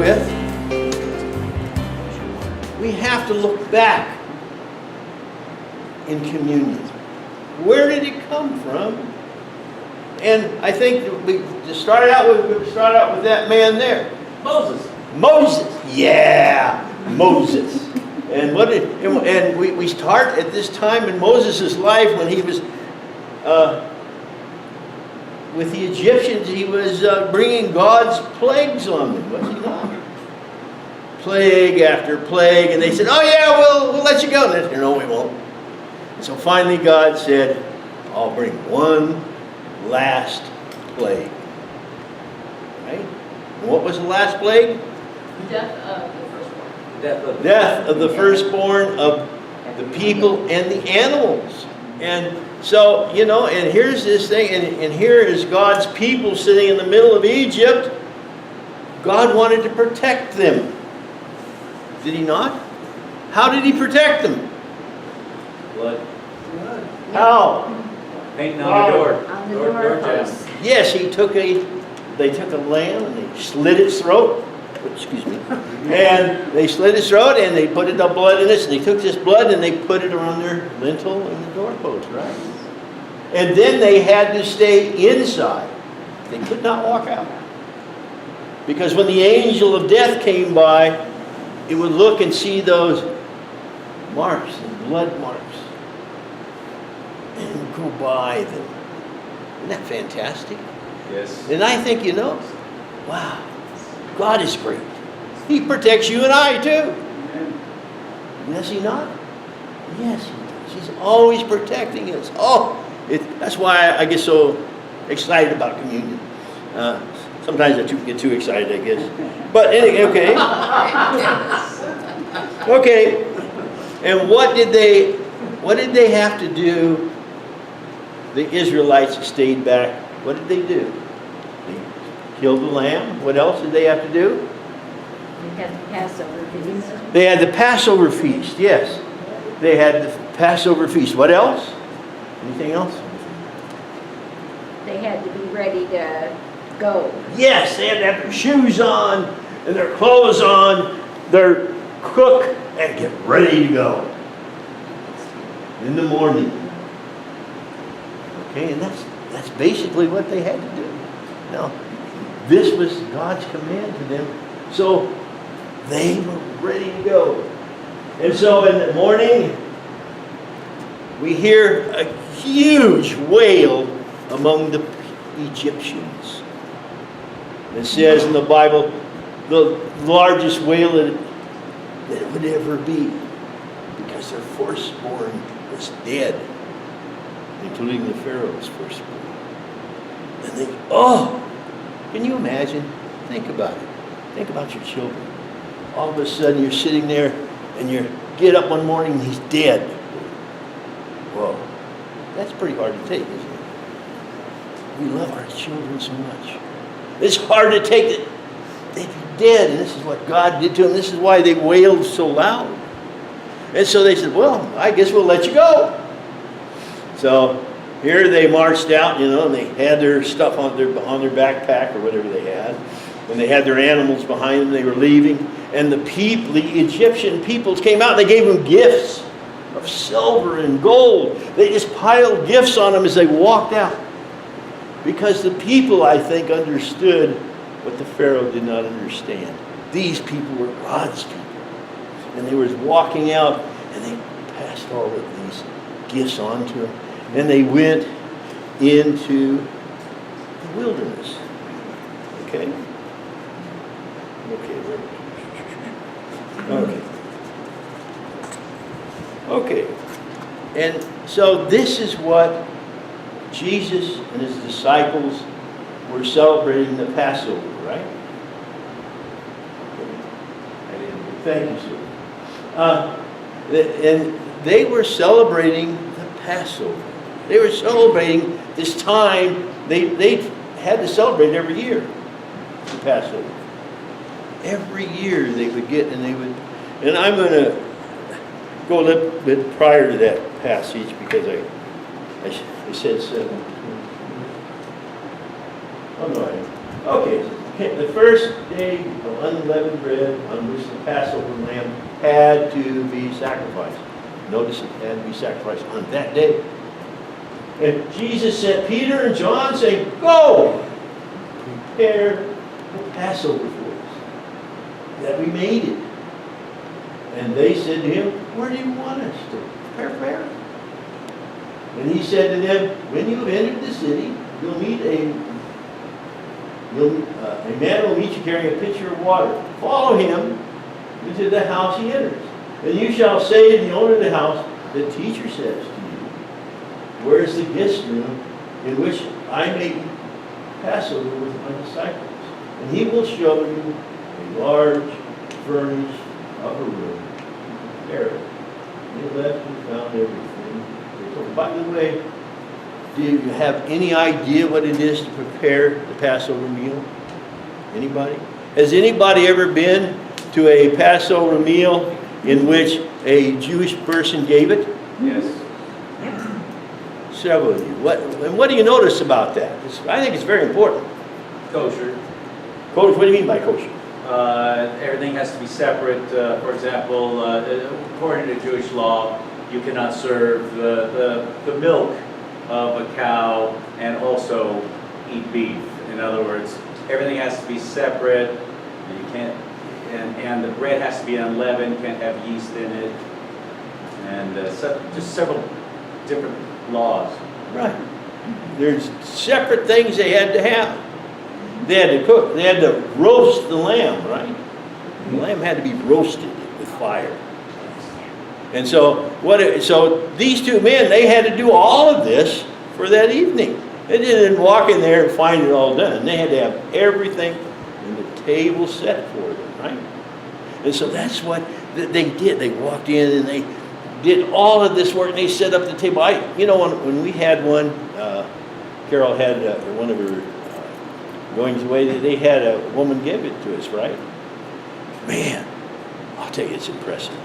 with, we have to look back in communion. Where did it come from? And I think we started out with that man there. Moses. Yeah, Moses. And we start at this time in Moses' life when he was with the Egyptians. He was bringing God's plagues on them, was he not? Plague after plague, and they said, "Oh yeah, we'll let you go." And they said, "No, we won't." So finally, God said, "I'll bring one last plague." Right? And what was the last plague? Death of the firstborn. Death of the firstborn of the people and the animals. And so, and here's this thing, and here is God's people sitting in the middle of Egypt. God wanted to protect them. Did he not? How did he protect them? Blood. How? Painting on the door. On the Door doorpost. Yes, they took a lamb and they slit its throat. Excuse me. And they slit its throat and they put the blood in it. And they took this blood and they put it around their lintel and the doorpost, right? And then they had to stay inside. They could not walk out. Because when the angel of death came by, it would look and see those marks and blood marks. And it would go by them. Isn't that fantastic? Yes. And I think, wow, God is great. He protects you and I too. Does he not? Yes, he does. He's always protecting us. That's why I get so excited about communion. Sometimes I get too excited, I guess. But anyway, okay. Okay. And what did they have to do? The Israelites stayed back. What did they do? They killed the lamb. What else did they have to do? They had the Passover feast. They had the Passover feast, yes. They had the Passover feast. What else? Anything else? They had to be ready to go. Yes, they had to have their shoes on and their clothes on, their cook, and get ready to go in the morning. Okay, and that's basically what they had to do. Now, this was God's command to them, so they were ready to go. And so in the morning, we hear a huge wail among the Egyptians. It says in the Bible, the largest wail that it would ever be, because their firstborn was dead, including the Pharaoh's firstborn. And they, can you imagine? Think about it. Think about your children. All of a sudden you're sitting there and you get up one morning and he's dead. Whoa. That's pretty hard to take, isn't it? We love our children so much. It's hard to take that they'd be dead, and this is what God did to them. This is why they wailed so loud. And so they said, well, I guess we'll let you go. So here they marched out, and they had their stuff on their backpack or whatever they had. And they had their animals behind them. They were leaving. And the Egyptian peoples came out and they gave them gifts of silver and gold. They just piled gifts on them as they walked out. Because the people, I think, understood what the Pharaoh did not understand. These people were God's people. And they were walking out and they passed all of these gifts on to them. And they went into the wilderness. Okay? Okay. And so this is what Jesus and his disciples were celebrating the Passover, right? Thank you, sir. And they were celebrating the Passover. They were celebrating this time. They had to celebrate every year, the Passover. Every year they would get, and I'm going to go a little bit prior to that passage because I said 7. Oh no, okay. the first day of unleavened bread on which the Passover lamb had to be sacrificed. Notice it had to be sacrificed on that day. And Jesus sent Peter and John saying, "Go, prepare the Passover for us, that we made it." And they said to him, "Where do you want us to prepare?" And he said to them, "When you have entered the city, you'll meet a man will meet you carrying a pitcher of water. Follow him into the house he enters. And you shall say to the owner of the house, 'The teacher says to you, where is the guest room in which I may eat Passover with my disciples?' And he will show you a large furnished upper room. Prepare it." They left and found everything. By the way, do you have any idea what it is to prepare the Passover meal? Anybody? Has anybody ever been to a Passover meal in which a Jewish person gave it? Yes. Several of you. What do you notice about that? I think it's very important. Kosher. Coach, what do you mean by kosher? Everything has to be separate. For example, according to Jewish law, you cannot serve the milk of a cow and also eat beef. In other words, everything has to be separate. You can't, and the bread has to be unleavened. Can't have yeast in it, and just several different laws. Right. There's separate things they had to have. They had to cook. They had to roast the lamb, right? The lamb had to be roasted with fire. And so these two men, they had to do all of this for that evening. They didn't walk in there and find it all done. They had to have everything in the table set for them, right? And so that's what they did. They walked in and they did all of this work. And they set up the table. When we had one, Carol had one of her goings away. They had a woman give it to us, right? Man, I'll tell you, it's impressive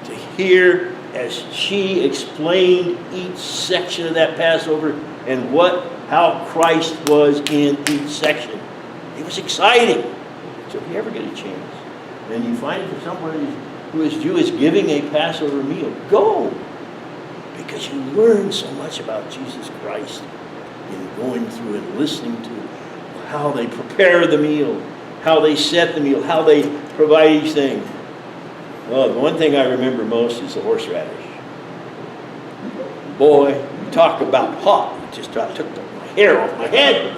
to hear as she explained each section of that Passover and how Christ was in each section. It was exciting. So if you ever get a chance and you find it for somebody who is Jewish giving a Passover meal, go, because you learn so much about Jesus Christ in going through and listening to how they prepare the meal, how they set the meal, how they provide each thing. Well, the one thing I remember most is the horseradish. Boy, you talk about hot. It just took the hair off my head.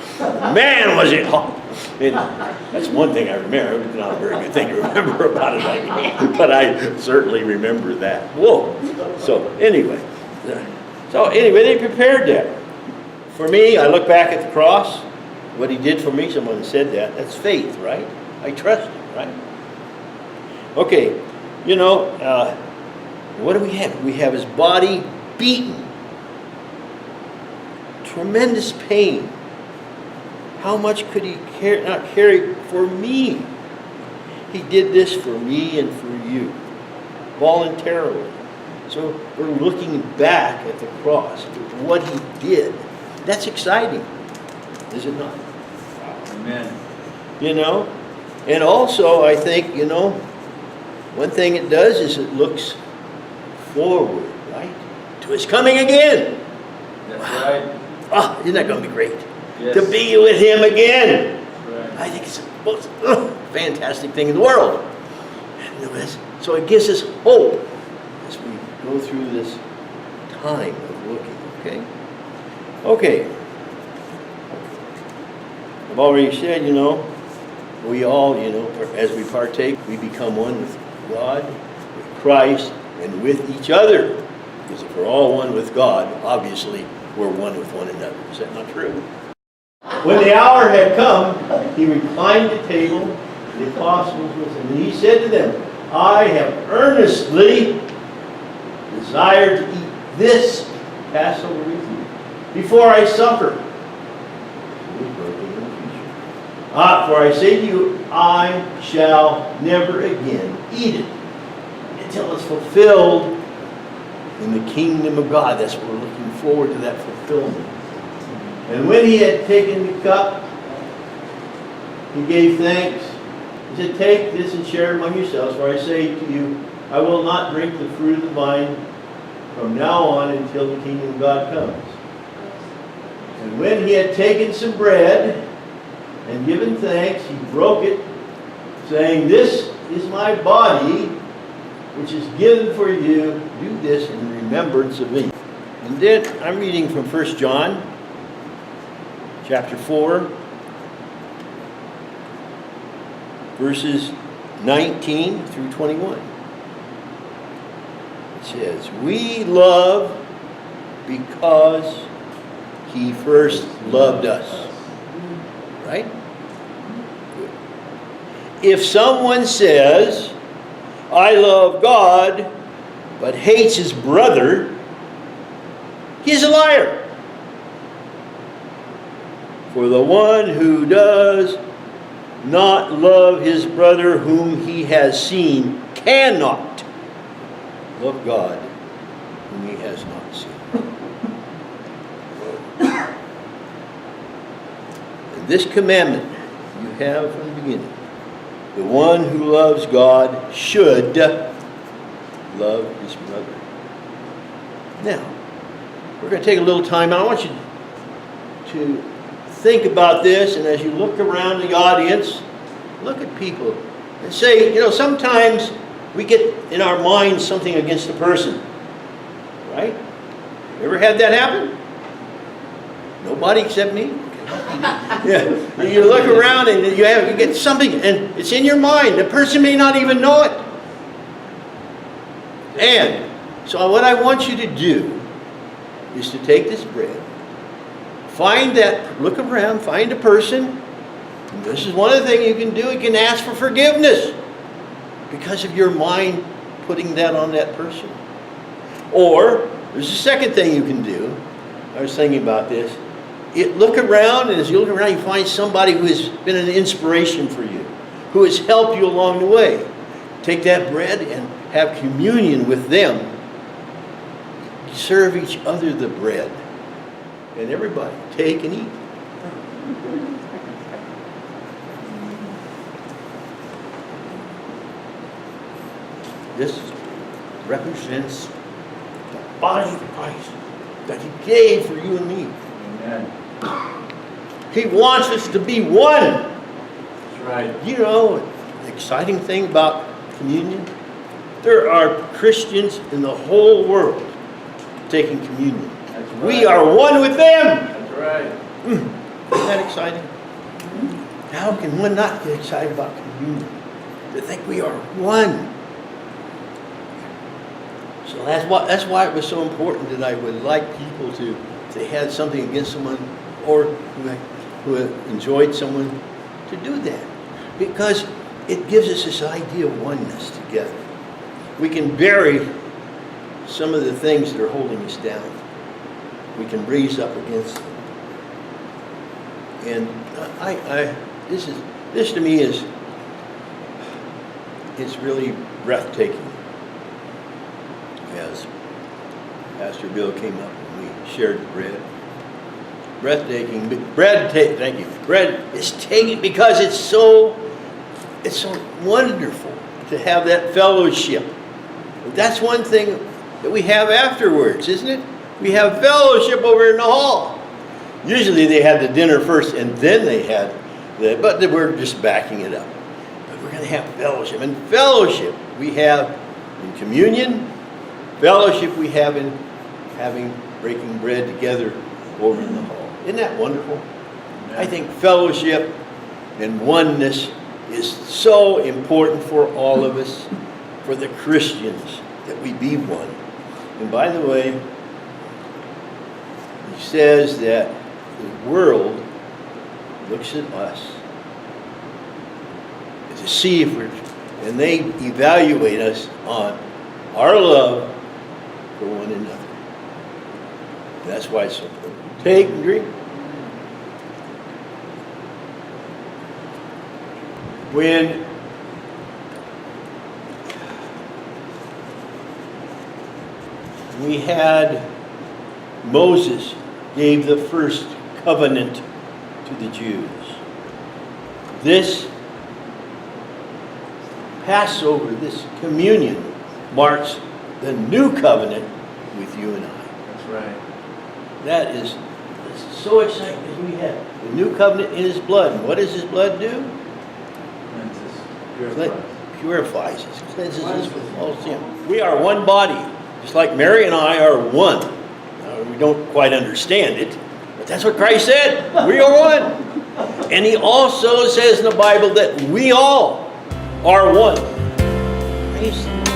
Man, was it hot. That's one thing I remember. It's not a very good thing to remember about it, but I certainly remember that. Whoa. So anyway, they prepared that. For me, I look back at the cross, what he did for me. Someone said that. That's faith, right? I trust him, right? Okay. What do we have? We have his body beaten. Tremendous pain. How much could he not carry for me? He did this for me and for you, voluntarily. So we're looking back at the cross, what he did. That's exciting, is it not? Amen. And also I think, one thing it does is it looks forward, right? To his coming again. That's right. Oh, isn't that going to be great? Yes. To be with him again. That's right. I think it's the most fantastic thing in the world. So it gives us hope as we go through this time of looking, okay? Okay. I've already said, we all, as we partake, we become one with God, with Christ, and with each other. Because if we're all one with God, obviously we're one with one another. Is that not true? When the hour had come, he reclined at table, the apostles with him, and he said to them, I have earnestly desired to eat this Passover with you before I suffer. For I say to you, I shall never again eat it until it's fulfilled in the kingdom of God. That's what we're looking forward to, that fulfillment. And when he had taken the cup, he gave thanks. He said, "Take this and share it among yourselves, for I say to you, I will not drink the fruit of the vine from now on until the kingdom of God comes." And when he had taken some bread and given thanks, he broke it, saying, "This is my body, which is given for you. Do this in remembrance of me." And then I'm reading from 1 John, chapter 4, verses 19 through 21. It says, "We love because he first loved us." Right? Good. "If someone says, 'I love God,' but hates his brother, he is a liar. For the one who does not love his brother whom he has seen cannot love God whom he has not seen. And this commandment you have from the beginning. The one who loves God should love his brother." Now, we're going to take a little time. I want you to think about this, and as you look around the audience, look at people and say, sometimes we get in our minds something against a person, right? You ever had that happen? Nobody except me? Yeah. You look around and you get something, and it's in your mind. The person may not even know it. And so what I want you to do is to take this bread, look around, find a person. And this is one of the things you can do. You can ask for forgiveness because of your mind putting that on that person. Or there's a second thing you can do. I was thinking about this. Look around, and as you look around, you find somebody who has been an inspiration for you, who has helped you along the way. Take that bread and have communion with them. Serve each other the bread. And everybody, take and eat. This represents the body of Christ that he gave for you and me. Amen. He wants us to be one. That's right. The exciting thing about communion? There are Christians in the whole world taking communion. That's right. We are one with them. That's right. Isn't that exciting? How can one not get excited about communion? To think we are one. So that's why it was so important that I would like people to, if they had something against someone or who enjoyed someone, to do that. Because it gives us this idea of oneness together. We can bury some of the things that are holding us down. We can raise up against them. And this to me is really breathtaking. As Pastor Bill came up and we shared the bread. Breathtaking. Thank you. Bread is taken because it's so wonderful to have that fellowship. That's one thing that we have afterwards, isn't it? We have fellowship over in the hall. Usually they had the dinner first and then they had but we're just backing it up. But we're going to have fellowship. And fellowship we have in communion. Fellowship we have in breaking bread together over in the hall. Isn't that wonderful? Amen. I think fellowship and oneness is so important for all of us, for the Christians, that we be one. And by the way, he says that the world looks at us to see if and they evaluate us on our love for one another. That's why it's so important. Take and drink. When we had Moses gave the first covenant to the Jews. this Passover, this communion, marks the new covenant with you and I. That's right. That is so exciting because we have the new covenant in his blood. And what does his blood do? Cleanses, Cle- purifies. Purifies us, cleanses us from all sin. We are one body, just like Mary and I are one. We don't quite understand it, but that's what Christ said. We are one. And he also says in the Bible that we all are one. Praise the Lord.